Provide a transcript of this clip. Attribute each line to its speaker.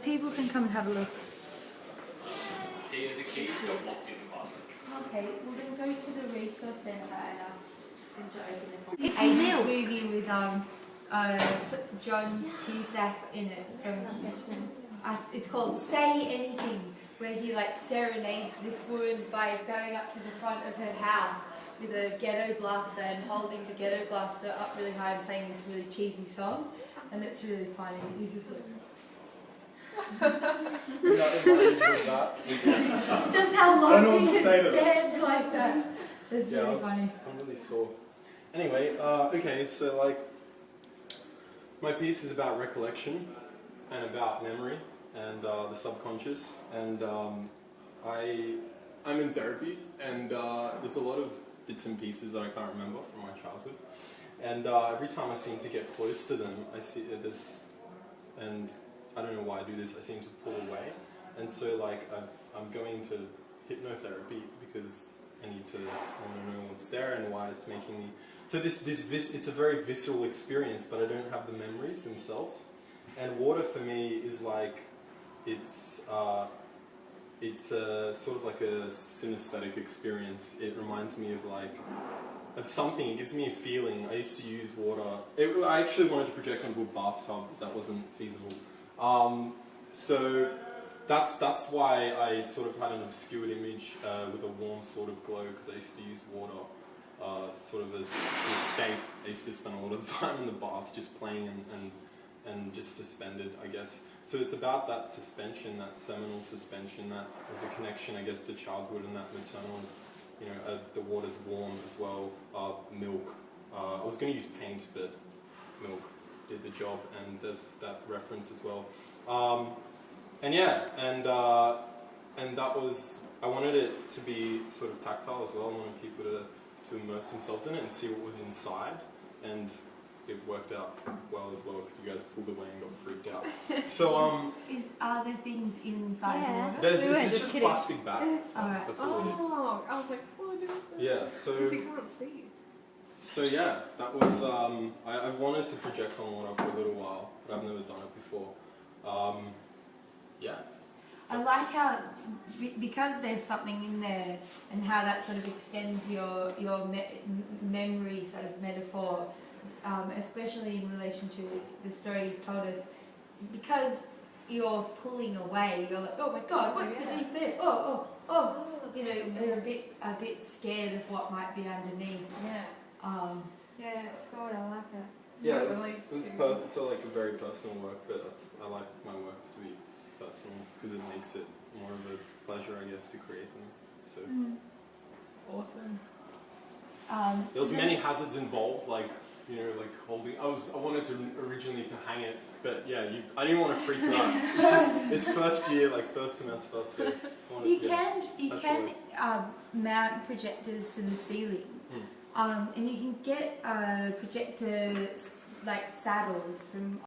Speaker 1: People can come and have a look.
Speaker 2: The keys got locked in the closet.
Speaker 1: Okay, we're going to go to the resource centre and ask them to open the.
Speaker 3: It's
Speaker 1: a
Speaker 3: milk.
Speaker 1: movie with John Cusack in it from. It's called Say Anything, where he like serenades this woman by going up to the front of her house with a ghetto blaster and holding the ghetto blaster up really high and playing this really cheesy song, and it's really funny. He's just like. Just how long you can stand like that. It's really funny.
Speaker 4: I'm really sore. Anyway, okay, so like my piece is about recollection and about memory and the subconscious, and I'm in therapy, and there's a lot of bits and pieces that I can't remember from my childhood, and every time I seem to get close to them, I see this, and I don't know why I do this, I seem to pull away, and so like I'm going to hypnotherapy because I want to know what's there and why it's making me. So it's a very visceral experience, but I don't have the memories themselves. And water for me is like it's a sort of like a synesthetic experience. It reminds me of something. It gives me a feeling. I used to use water. I actually wanted to project onto a bathtub, but that wasn't feasible. So that's why I sort of had an obscured image with a warm sort of glow, because I used to use water sort of as an escape. I used to spend a lot of time in the bath just playing and just suspended, I guess. So it's about that suspension, that seminal suspension, that there's a connection, I guess, to childhood and that maternal, you know, the water's warm as well, milk. I was going to use paint, but milk did the job, and there's that reference as well. And yeah, and that was, I wanted it to be sort of tactile as well. I wanted people to immerse themselves in it and see what was inside, and it worked out well as well because you guys pulled away and got freaked out. So
Speaker 1: are there things inside the water?
Speaker 4: it's just plastic bags.
Speaker 1: Alright.
Speaker 4: That's all it is.
Speaker 3: Oh, I was like, oh, no.
Speaker 4: Yeah, so
Speaker 3: Because you can't see.
Speaker 4: So yeah, that was I've wanted to project on water for a little while, but I've never done it before. Yeah.
Speaker 1: I like how, because there's something in there, and how that sort of extends your memory sort of metaphor, especially in relation to the story you've told us, because you're pulling away, you're like, oh my god, what's beneath there? Oh, you know, you're a bit scared of what might be underneath.
Speaker 3: Yeah. Yeah, it's good, I like it.
Speaker 4: Yeah, it's like a very personal work, but I like my works to be personal because it makes it more of a pleasure, I guess, to create them. So
Speaker 3: awesome.
Speaker 4: There was many hazards involved, like, you know, like holding. I wanted to originally to hang it, but yeah, I didn't want to freak you out. It's first year, like first semester, so
Speaker 1: you can mount projectors to the ceiling, and you can get projector like saddles from